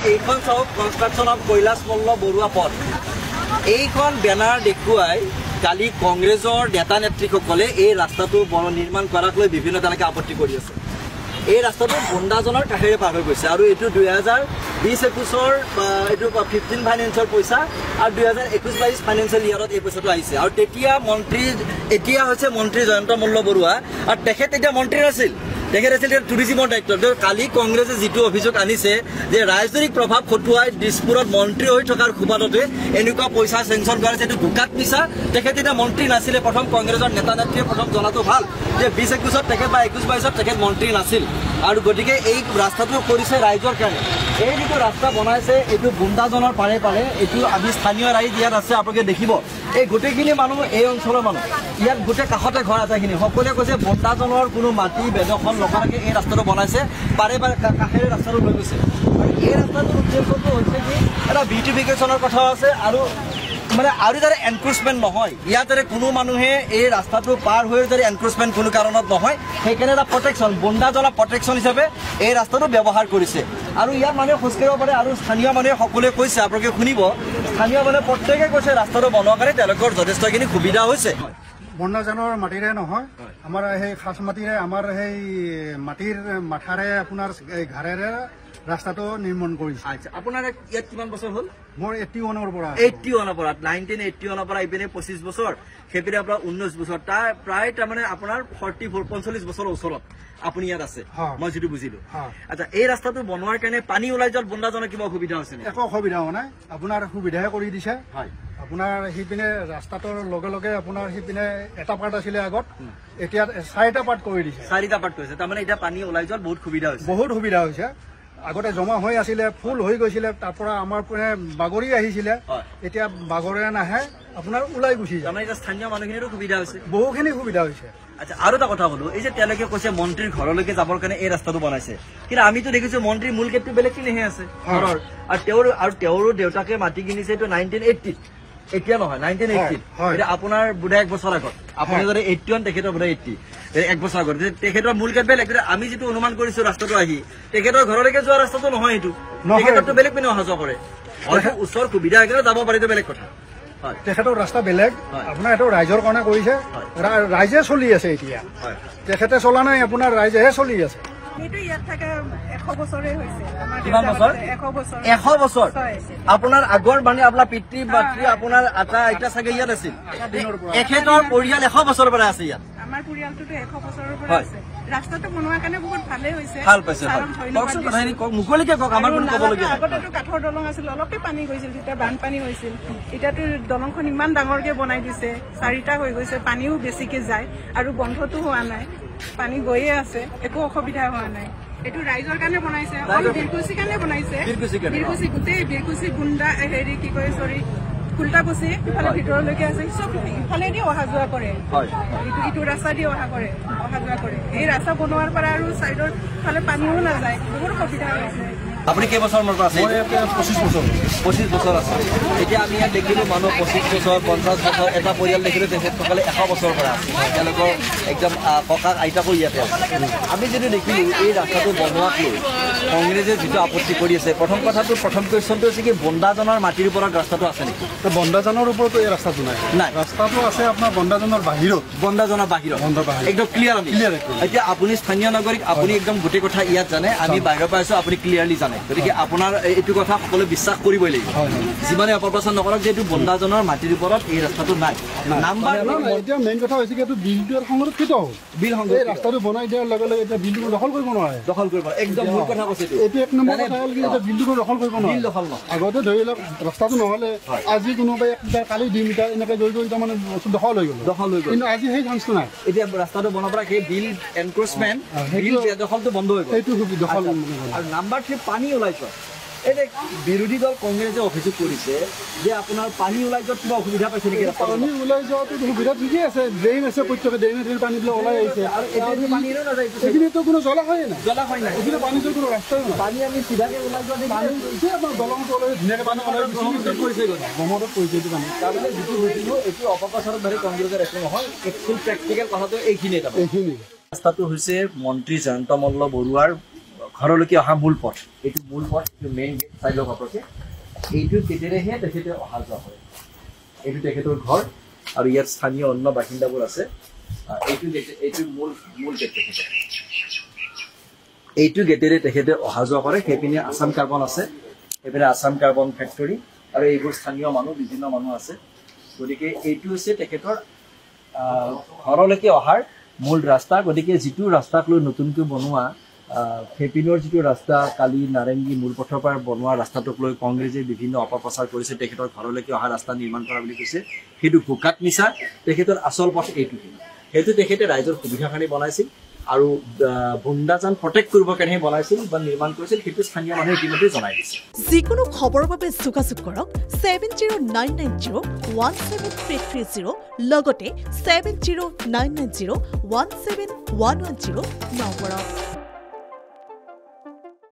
এইখন চাওক construction of Kailash Malla Baruah পথ। এইখন বেনাৰ দেখুৱাই কালি কংগ্ৰেছৰ নেতা নেত্ৰীসকলে এই ৰাস্তাটো নিৰ্মাণ কৰাক লৈ বিভিন্ন তেনেকৈ আপত্তি কৰি আছে। এই ৰাস্তাটো বন্দাজনৰ কাষেৰে পাৰ হৈ গৈছে আৰু এইটো 2020-21 এইটো 15 ফাইনেন্সৰ পইচা আৰু 2021-22 ফাইনেন্সিয়েল ইয়াৰত এই পইচাটো আহিছে। আৰু তেতিয়া এতিয়া হৈছে মন্ত্ৰী জয়ন্ত মল্ল বৰুৱা আৰু তেখেত এতিয়া মন্ত্ৰী নাছিল, তেখেত আছিল টুৰিজিমৰ দায়িত্ব। কালি কংগ্ৰেছে যিটো অভিযোগ আনিছে যে ৰাজনৈতিক প্ৰভাৱ খটুৱাই দিছপুৰত মন্ত্ৰী হৈ থকাৰ সুবাদতে এনেকুৱা পইচা চেংচন কৰা হৈছে, এইটো বোকাত মিছা। তেখেত এতিয়া মন্ত্ৰী নাছিলে। প্ৰথম কংগ্ৰেছৰ নেতা নেত্ৰীয়ে প্ৰথম জনাটো ভাল যে 2021 তেখেত বা 21-22 তেখেত মন্ত্ৰী নাছিল। আৰু গতিকে এই ৰাস্তাটো কৰিছে ৰাইজৰ কাৰণে। এই যিটো ৰাস্তা বনাইছে এইটো বুন্দাজনৰ পাৰে পাৰে, এইটো আমি স্থানীয় ৰাইজ ইয়াত আছে, আপোনালোকে দেখিব। এই গোটেইখিনি মানুহ এই অঞ্চলৰ মানুহ, ইয়াত গোটেই কাষতে ঘৰ আছেখিনি সকলোৱে কৈছে বুন্দাজনৰ কোনো মাটি বেদখল নকৰাকৈ এই ৰাস্তাটো বনাইছে, পাৰে পাৰে কাষেৰে ৰাস্তাটো লৈ গৈছে। আৰু এই ৰাস্তাটোৰ উদ্দেশ্যটো হৈছে কি এটা বিউটিফিকেশ্যনৰ কথা আছে আৰু আৰু যাতে এনক্ৰোচমেণ্ট নহয়, ইয়াত যাতে কোনো মানুহে এই ৰাস্তাটো পাৰ হৈ যাতে এনক্ৰোচমেণ্ট কোনো কাৰণত নহয়, সেইকাৰণে এটা প্ৰটেকশ্যন বন্দাজলা প্ৰটেকশ্যন হিচাপে এই ৰাস্তাটো ব্যৱহাৰ কৰিছে। আৰু ইয়াত মানুহে খোজকাঢ়িব পাৰে। আৰু স্থানীয় মানুহে সকলোৱে কৈছে, আপোনালোকে শুনিব, স্থানীয় মানুহে প্ৰত্যেকে কৈছে ৰাস্তাটো বনোৱাৰ কাৰণে তেওঁলোকৰ যথেষ্টখিনি সুবিধা হৈছে। বন্দাজনৰ মাটিৰে নহয়, আমাৰ সেই খাচ মাটিৰে, আমাৰ সেই মাটিৰ মাথাৰে আপোনাৰ ঘাৰেৰে ৰাস্তাটো নিৰ্মাণ কৰিছে। আচ্ছা, আপোনাৰ ইয়াত কিমান বছৰ হ'ল? মোৰ 81-ৰ পৰা 1981-ৰ পৰা ইপিনে 25 বছৰ, সেইপিনে আপোনাৰ 19 বছৰ, তাৰ প্ৰায় তাৰমানে আপোনাৰ 45 বছৰৰ ওচৰত আপুনি ইয়াত আছে, মই যিটো বুজিলো। আচ্ছা, এই ৰাস্তাটো বনোৱাৰ কাৰণে পানী ওলাই যোৱাত বন্দাজনৰ কিবা অসুবিধা হৈছে নেকি? একো অসুবিধা হোৱা নাই, আপোনাৰ সুবিধাহে কৰি দিছে। আপোনাৰ সিপিনে ৰাস্তাটোৰ লগে লগে আপোনাৰ সিপিনে এটা পাৰ্ট আছিলে আগত, এতিয়া 4টা পাৰ্ট কৰি দিছে। 4টা পাৰ্ট কৰিছে, তাৰমানে এতিয়া পানী ওলাই যোৱাত বহুত সুবিধা হৈছে। বহুত সুবিধা হৈছে। আগতে জমা হৈ আছিলে, ফুল হৈ গৈছিলে, তাৰ পৰা আমাৰ পিনে বাগৰি আহিছিলে, এতিয়া বাগৰে নাহে, আপোনাৰ ওলাই গুচি যায়। তাৰমানে এতিয়া স্থানীয় মানুহখিনিৰো সুবিধা হৈছে, বহুখিনি সুবিধা হৈছে। আচ্ছা, আৰু এটা কথা হলো, এই যে তেওঁলোকে কৈছে মন্ত্ৰীৰ ঘৰলৈকে যাবৰ কাৰণে এই ৰাস্তাটো বনাইছে, কিন্তু আমিতো দেখিছো মন্ত্ৰীৰ মূল গেটটো বেলেগ কিনিহে আছে ঘৰৰ, আৰু তেওঁৰো দেউতাকে মাটি কিনিছে এইটো 1980, এতিয়া নহয় 1980। এতিয়া আপোনাৰ বোধহয় 1 বছৰ আগত, আপুনি যদি 81, তেখেতৰ বোধহয় 80, 1 বছৰ আগত তেখেতৰ মূল গেট বেলেগ। আমি যিটো অনুমান কৰিছো ৰাস্তাটো আহি তেখেতৰ ঘৰলৈকে যোৱা ৰাস্তাটো নহয়, এইটো তেখেতৰটো বেলেগ পিনে অহা যোৱা কৰে, ওচৰ সুবিধা সেইকাৰণে যাব পাৰিতো বেলেগ কথা। তেখেতৰ ৰাস্তা বেলেগ, আপোনাৰ এইটো ৰাইজৰ কাৰণে কৰিছে, ৰাইজে চলি আছে এতিয়া, তেখেতে চলা নাই, আপোনাৰ ৰাইজেহে চলি আছে। 100 বছৰ আপোনাৰ আগৰ মানে আপোনাৰ পিতৃ মাতৃ আপোনাৰ আটা আইতা চাগে ইয়াত আছিল, এখেতৰ পৰিয়াল 100 বছৰৰ পৰা আছে ইয়াত। আমাৰ পৰিয়ালটোতো 100 বছৰৰ পৰা আছে। ৰাস্তাটো বনোৱাৰ কাৰণে বহুত ভালেই হৈছে, ভাল পাইছে। মুকলিকে কওক, আমাৰ কোনো ক'বলগীয়া নাই। আগতেতো কাঠৰ দলং আছিল, অলপে পানী গৈছিল, তেতিয়া বানপানী হৈছিল। এতিয়াতো দলংখন ইমান ডাঙৰকে বনাই দিছে, 4টা হৈ গৈছে, পানীও বেছিকে যায় আৰু বন্ধটো হোৱা নাই, পানী গৈয়ে আছে, একো অসুবিধা হোৱা নাই। এইটো ৰাইজৰ কাৰণে বনাইছে, বীৰকুছিৰ কাৰণে বনাইছে, বীৰকুছি গোটেই বীৰকুছি গুণ্ডা হেৰি কি কয় চৰি কুল্টাকুছি ইফালে ভিতৰলৈকে আছে, চব ইফালেদি অহা যোৱা কৰে, ইটো ৰাস্তা দি অহা যোৱা কৰে। এই ৰাস্তা বনোৱাৰ পৰা আৰু চাইডৰ ফালে পানীও নাযায়, বহুত সুবিধা হৈছে। আপুনি কেইবছৰ মূৰৰ পৰা আছে? 25 বছৰ আছে। এতিয়া আমি ইয়াত দেখিলো মানুহ 25 বছৰ 50 বছৰ, এটা পৰিয়াল দেখিলো তেখেতসকলে 100 বছৰৰ পৰা আছে, তেওঁলোকৰ একদম ককাক আইতাকো ইয়াতে আছে। আমি যিটো দেখিলো এই ৰাস্তাটো বনোৱাক লৈ কংগ্ৰেছে যিটো আপত্তি কৰি আছে, প্ৰথম কুৱেশ্যনটো হৈছে কি বন্দাজনৰ মাটিৰ ওপৰত ৰাস্তাটো আছে নেকি? বন্দাজনৰ ওপৰতো এই ৰাস্তাটো নাই, ৰাস্তাটো আছে আপোনাৰ বন্দাজনৰ বাহিৰত, একদম ক্লিয়াৰ। এতিয়া আপুনি স্থানীয় নাগৰিক, আপুনি একদম গোটেই কথা ইয়াত জানে, আমি বাহিৰৰ পৰা আছো, আপুনি ক্লিয়াৰলি জানে, গতিকে আপোনাৰ এইটো কথা সকলোৱে বিশ্বাস কৰিবই লাগিব, যিমানে অপপ্ৰচাৰ নকৰক যে এইটো বন্দাজনৰ মাটিৰ ওপৰত এই ৰাস্তাটো নাই। এতিয়া মেইন কথা হৈছে কি এইটো বিলটো সংৰক্ষিত হ'ল, এই ৰাস্তাটো বনাই দিয়াৰ লগে লগে এতিয়া বিলটো দখল কৰিব নোৱাৰে, একদম মূল কথা কৈছে। এইটো 1 নম্বৰ কথা হ'ল কি এতিয়া বিলটো দখল কৰিব নোৱাৰে। আগতে ধৰি লওক ৰাস্তাটো নহ'লে আজি কোনোবাই 1 মিটাৰ কালি 2 মিটাৰ এনেকৈ গৈ তাৰমানে দখল হৈ গ'ল, কিন্তু আজি সেই চান্সটো নাই। এতিয়া ৰাস্তাটো বনোৱাৰ পৰা সেই বিল এনক্ৰোচমেণ্ট, বিল দখলটো বন্ধ হৈ গ'ল, এইটো দখল। আৰু নাম্বাৰ 3 পানী ওলাই যোৱা। এই যে বিৰোধী দল কংগ্ৰেছে অভিযোগ কৰিছে যে আপোনাৰ পানী ওলাই যোৱাত কিবা অসুবিধা পাইছে নেকি? পানী ওলাই যোৱাটো সুবিধা ঠিকেই আছে, ড্ৰেইন আছে, প্ৰত্যেকে ড্ৰেইনেৰে পানীবিলাক ওলাই আহিছে, আৰু পানীৰো নাযায়, এইখিনিতো কোনো জলাশয় নাই, নাই, এইখিনি পানীটো কোনো ৰাস্তাই নাই। পানী আমি চিধাকে ওলাই যোৱা পানী আপোনাৰ দলংটো ওলাই ধুনীয়াকৈ পানী ওলাই ব্ৰহ্মপুত্ৰত পৰিছে, ব্ৰহ্মপুত্ৰত পৰিছে এইটো পানী। তাৰমানে যিটো বুজিলোঁ এইটো অপপ্ৰচাৰত ধৰি কংগ্ৰেছৰ একো নহয়, একচুৱেল প্ৰেক্টিকেল কথাটো এইখিনিয়ে। ৰাস্তাটো হৈছে মন্ত্ৰী জয়ন্ত মল্ল বৰুৱাৰ ঘৰলৈকে অহা মূল পথ, এইটো মূল পথ, এইটো মেইন গেট চাই লওক আপোনালোকে। এইটো গেটেৰেহে তেখেতে অহা যোৱা কৰে। এইটো তেখেতৰ ঘৰ আৰু ইয়াত স্থানীয় অন্য বাসিন্দাবোৰ আছে। এইটো মূল গেট তেখেতে, এইটো গেটেৰে তেখেতে অহা যোৱা কৰে। সেইপিনে আছাম কাৰ্বন আছে, সেইপিনে আছাম কাৰ্বন ফেক্টৰী আৰু এইবোৰ স্থানীয় মানুহ, বিভিন্ন মানুহ আছে। গতিকে এইটো হৈছে তেখেতৰ ঘৰলৈকে অহাৰ মূল ৰাস্তা। গতিকে যিটো ৰাস্তাক লৈ নতুনকৈ বনোৱা সেইপিনৰ যিটো ৰাস্তা, কালি নাৰেংগী মূল পথৰ পৰা বনোৱা ৰাস্তাটোক লৈ কংগ্ৰেছে বিভিন্ন অপপ্ৰচাৰ কৰিছে, তেখেতৰ ঘৰলৈকে অহা ৰাস্তা নিৰ্মাণ কৰা বুলি কৈছে। সেইটো বোকাত মিছা। তেখেতৰ আচল পথ এইটো, সেইটো তেখেতে ৰাইজৰ সুবিধাৰ কাৰণে বনাইছিল আৰু বুন্দাজান প্ৰটেক্ট কৰিবৰ কাৰণে বনাইছিল বা নিৰ্মাণ কৰিছিল। সেইটো স্থানীয় মানুহে ইতিমধ্যে জনাই দিছে। যিকোনো খবৰৰ বাবে যোগাযোগ কৰক 7099017330 লগতে 7099017110 নম্বৰত।